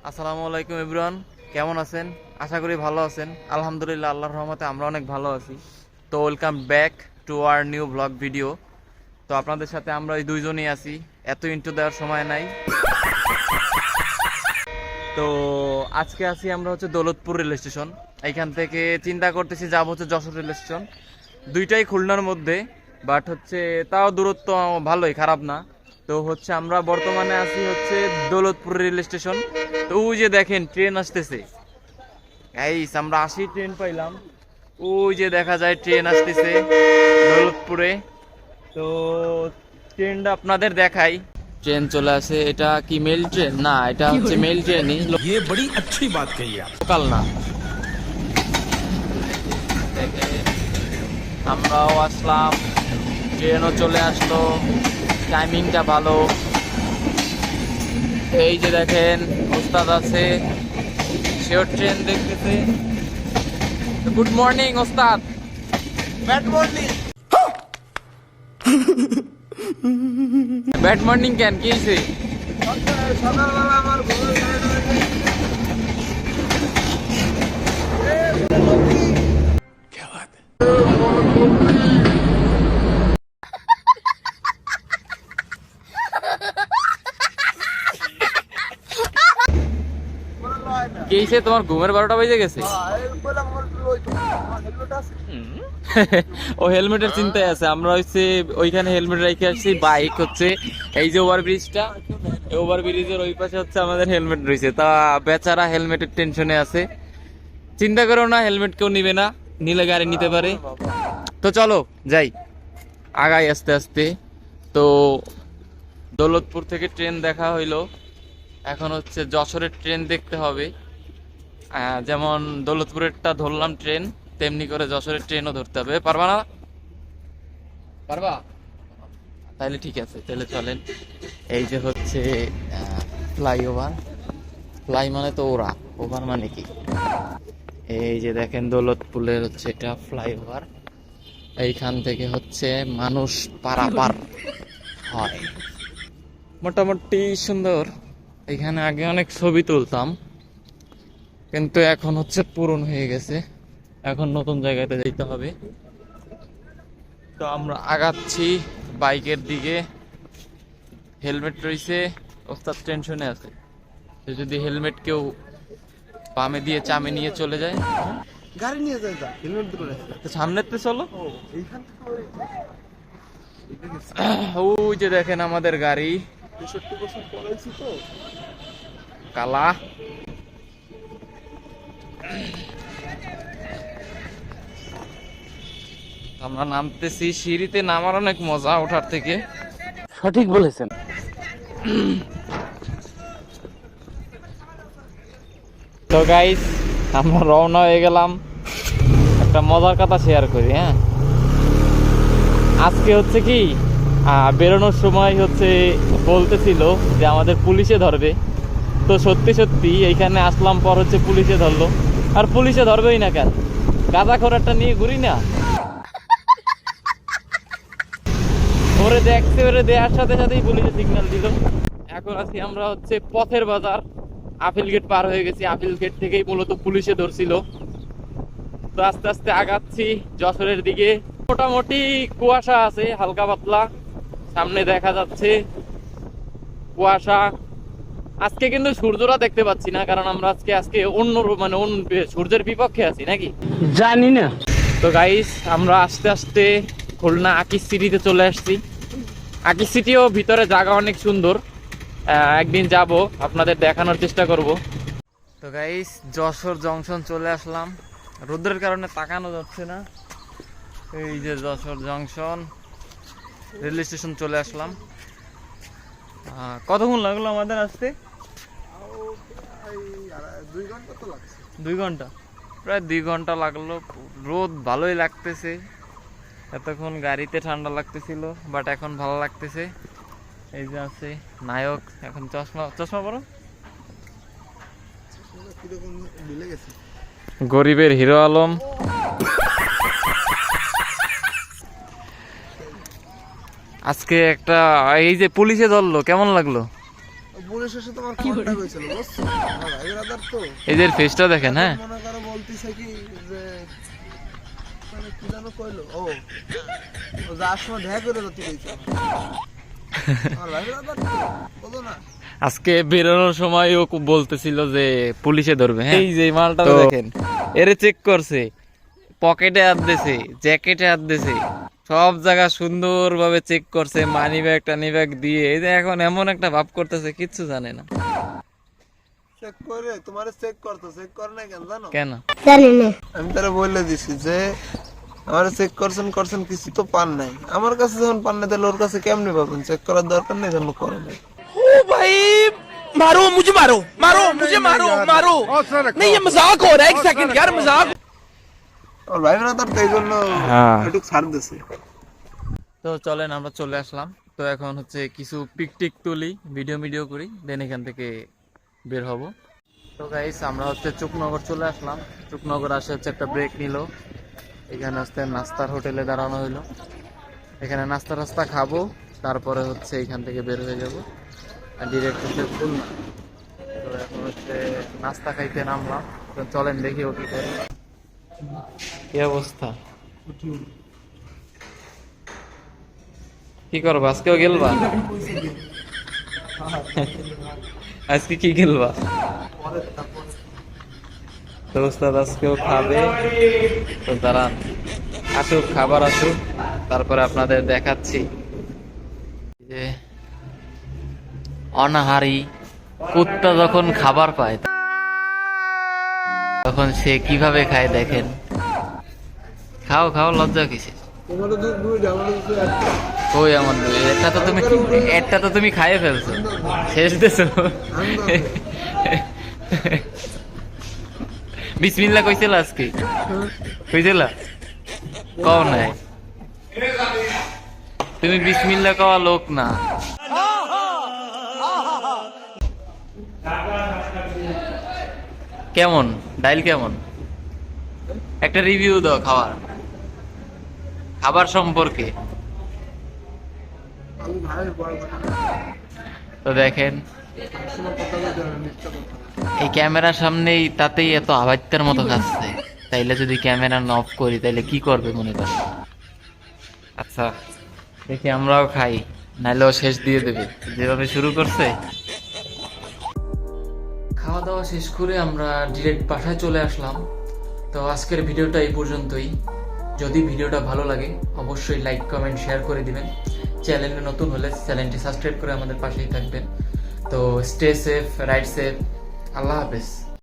আসসালামু আলাইকুম এভরিওয়ান, কেমন আছেন? আশা করি ভালো আছেন। আলহামদুলিল্লাহ, আল্লাহর রহমতে আমরা অনেক ভালো আছি। তো welcome back to our new blog video. তো আপনাদের সাথে আমরা এই দুইজনই আছি, এত ইন্ট্রো দেওয়ার সময় নাই। তো আজকে আছি আমরা হচ্ছে দৌলতপুর রেল স্টেশন। এইখান থেকে চিন্তা করতেছি যাব হচ্ছে যশোর রেল স্টেশন। দুইটাই খুলনার মধ্যে, বাট হচ্ছে তাও দূরত্ব ভালোই, খারাপ না। তো হচ্ছে আমরা বর্তমানে আছি হচ্ছে দৌলতপুর রেল স্টেশন। তো ওই যে দেখেন ট্রেন আসতেছে, আমরা আসি ট্রেন পাইলাম। ওই যে দেখা যায় ট্রেন আসতেছে দৌলতপুরে। তো ট্রেনটা আপনাদের দেখাই। ট্রেন চলে আসে। এটা কি মেল ট্রেন? না, এটা হচ্ছে মেল ট্রেনই। ये बड़ी अच्छी बात कही आप। লোকাল না। আমরাও আসলাম, ট্রেনও চলে আসলো, টাইমিংটা ভালো। এই যে দেখেন ওস্তাদ আছে, সেও ট্রেন দেখতেছে। গুড মর্নিং ওস্তাদ। Bad morning. ব্যাড মর্নিং কেন, কি হয়েছে? সকালবেলা আমার क्या बात है। কি হয়েছে? তোমার ঘুমের 12টা বেজে গেছে? ও হেলমেটের চিন্তায় আছে। আমরা হচ্ছে ওইখানে হেলমেট রেখে আসছি। বাইক হচ্ছে এই যে ওভারব্রিজটা, ওভারব্রিজের ওই পাশে হচ্ছে আমাদের হেলমেট রয়েছে। তা বেচারা হেলমেটের টেনশনে আছে। চিন্তা করো না, হেলমেট কেউ নিবে না, নিলে গাড়ি নিতে পারে। তো চলো যাই, আগাই আস্তে আস্তে। তো দৌলতপুর থেকে ট্রেন দেখা হইলো, এখন হচ্ছে যশোরের ট্রেন দেখতে হবে। যেমন দৌলতপুরেরটা ধরলাম ট্রেন, তেমনি করে যশোরের ট্রেনও ধরতে হবে। পারবা না? পারবা? তাইলে ঠিক আছে, তাহলে চলেন। এই যে হচ্ছে ফ্লাইওভার। ফ্লাই মানে তো ওরা, ওভার মানে কি? এই যে দেখেন দৌলতপুরের হচ্ছে এটা ফ্লাইওভার। এইখান থেকে হচ্ছে মানুষ পারাপার হয়। মোটামুটি সুন্দর। এখানে আগে অনেক ছবি তুলতাম, কিন্তু এখন হচ্ছে পুরন হয়ে গেছে। এখন নতুন জায়গাতে যেতে হবে। তো আমরা আগাচ্ছি বাইকের দিকে। হেলমেট রয়েছে, ওস্তাদ টেনশনে আছে যদি হেলমেট কেউ বামে দিয়ে চামে নিয়ে চলে যায়। গাড়ি নিয়ে যায়, হেলমেট ধরে তো সামনেতে চলো। এইখান ওই যে দেখেন আমাদের গাড়ি 63% পড়াইছি তো। কালা। আমরা নামতেছি, সিঁড়িতে নামার অনেক মজা ওঠার থেকে। সঠিক বলেছেন। তো গাইস, আমরা রওনা হয়ে গেলাম। একটা মজার কথা শেয়ার করি। হ্যাঁ, আজকে হচ্ছে কি বেরোনোর সময় হচ্ছে বলতেছিল যে আমাদের পুলিশে ধরবে। তো সত্যি সত্যি এইখানে আসলাম পর হচ্ছে পুলিশে ধরলো। আর পুলিশে ধরবেই না কেন, গাঁজা খোরাটা নিয়ে ঘুরি না। ওরে দেখতে, ওরে দেওয়ার সাথে সাথেই পুলিশে সিগন্যাল দিল। এখন আছি আমরা হচ্ছে পথের বাজার। আপিল গেট পার হয়ে গেছি, আপিল গেট থেকেই মূলত পুলিশে ধরছিল। তো আস্তে আস্তে আগাচ্ছি যশোরের দিকে। মোটামুটি কুয়াশা আছে, হালকা পাতলা, সামনে দেখা যাচ্ছে কুয়াশা। আজকে কিন্তু সূর্যটা দেখতে পাচ্ছি না, কারণ আমরা আজকে অন্য মানে সূর্যের বিপক্ষে আছি নাকি জানি না। তো গাইস, আমরা আস্তে আস্তে খুলনা আকিস সিটিতে চলে আসছি। আকিস সিটিও ভিতরে জায়গা অনেক সুন্দর। একদিন যাব, আপনাদের দেখানোর চেষ্টা করব। তো গাইস, যশোর জংশন চলে আসলাম। রোদ্রের কারণে তাকানো যাচ্ছে না। এই যে যশোর জংশন, রেল স্টেশন চলে আসলাম। কতক্ষণ লাগলো আমাদের আসতে? 2 ঘন্টা তো লাগছে। 2 ঘন্টা, প্রায় 2 ঘন্টা লাগলো। রোদ ভালোই লাগতেছে। এতক্ষণ গাড়িতে ঠান্ডা লাগতেছিল, বাট এখন ভালো লাগতেছে। এই যে আছে নায়ক, এখন চশমা পরো। কিরকম মিলে গেছে। গরিবের হিরো আলম। আজকে একটা এই যে পুলিশে ধরলো, কেমন লাগলো? পুলিশের সাথে আমার কন্টাক্ট হয়েছিল বুঝছো, আমার ভাই ব্রাদার তো এদের ফেসটা দেখেন, হ্যাঁ মনে করো বলতেছে কি যে মানে কি যেন কইলো, ও যার সময় দেখা করে যেতে কইছে আমার ভাই ব্রাদার তো বলো না। আজকে বেরোনোর সময় ও বলতেছিল যে পুলিশে ধরবে, হ্যাঁ এই যে মালটা দেখেন, এরে চেক করছে, পকেটে হাত দিয়েছে, জ্যাকেটে হাত দিয়েছে, সব জায়গা সুন্দরভাবে চেক করছে, মানি ব্যাগ টানি ব্যাগ দিয়ে। এই যে এখন এমন একটা ভাব করতেছে কিচ্ছু জানে না। চেক করে তোমারে চেক করতে, চেক করে না কেন জানো? কেন আমি তারা বলে দিছি যে আমার চেক করছেন কিছু তো পান নাই, আমার কাছে যখন পান নাই তাহলে ওর কাছে কেমনে পাবেন? চেক করার দরকার নেই, জন্য করে নাই। ओ भाई मारो मुझे, मारो मारो मुझे, मारो मारो नहीं, ये मजाक हो रहा है। एक सेकंड यार, मजाक। ওর ভাই ব্রাদার তো এই জন্য একটু ছাড় দিছে। তো চলেন আমরা চলে আসলাম। তো এখন হচ্ছে কিছু পিকটিক তুলি, ভিডিও করি, দেন এখান থেকে বের হব। তো গাইস আমরা হচ্ছে চুকনগর চলে আসলাম। চুকনগর আসে হচ্ছে একটা ব্রেক নিল, এখানে হচ্ছে নাস্তার হোটেলে দাঁড়ানো হইলো। এখানে নাস্তা টাস্তা খাবো, তারপরে হচ্ছে এখান থেকে বের হয়ে যাব আর ডিরেক্ট হচ্ছে খুলনা। তো এখন হচ্ছে নাস্তা খাইতে নামলাম। তো চলেন দেখি ও কি করে। কি অবস্থা, কি করবা আজকেও গেলবা? আজকে কি গেলবা? তো ওস্তাদ আজকেও খাবে। তো দাঁড়ান আসুক, খাবার আসুক, তারপরে আপনাদের দেখাচ্ছি যে অনাহারি কুত্তা যখন খাবার পায় তখন সে কিভাবে খায় দেখেন। খাও খাও, লজ্জা কিসে? তোমারও দুধ দুই, আমারও দুধ একটা। কই আমার দুই? একটা তো তুমি খাইয়ে ফেলছো, শেষ দেছো। বিসমিল্লাহ কইছিল আজকে? কইছিল? কও নাই তুমি, বিসমিল্লাহ কওয়া লোক না। কেমন ডাইল, কেমন একটা রিভিউ দাও খাবার সম্পর্কে। আমি ভাইয়ের বড় কথা তো দেখেন কোনো কথা বলতে হবে না, মিথ্যা কথা। এই ক্যামেরার সামনেই তাতেই এত আবাত্যের মতো খাচ্ছে, তাইলে যদি ক্যামেরা অফ করি তাইলে কি করবে মনে করেন? আচ্ছা দেখি আমরাও খাই, নাইলেও শেষ দিয়ে দেবে যেভাবে শুরু করছে। খাওয়া দাওয়া শেষ করে আমরা ডিরেক্ট বাসায় চলে আসলাম। তো আজকের ভিডিওটা এই পর্যন্তই। যদি ভিডিওটা ভালো লাগে অবশ্যই লাইক কমেন্ট শেয়ার করে দিবেন। চ্যানেলে নতুন হলে চ্যানেলটি সাবস্ক্রাইব করে আমাদের পাশেই থাকবেন। তো স্টে সেফ, রাইড সেফ, আল্লাহ হাফেজ।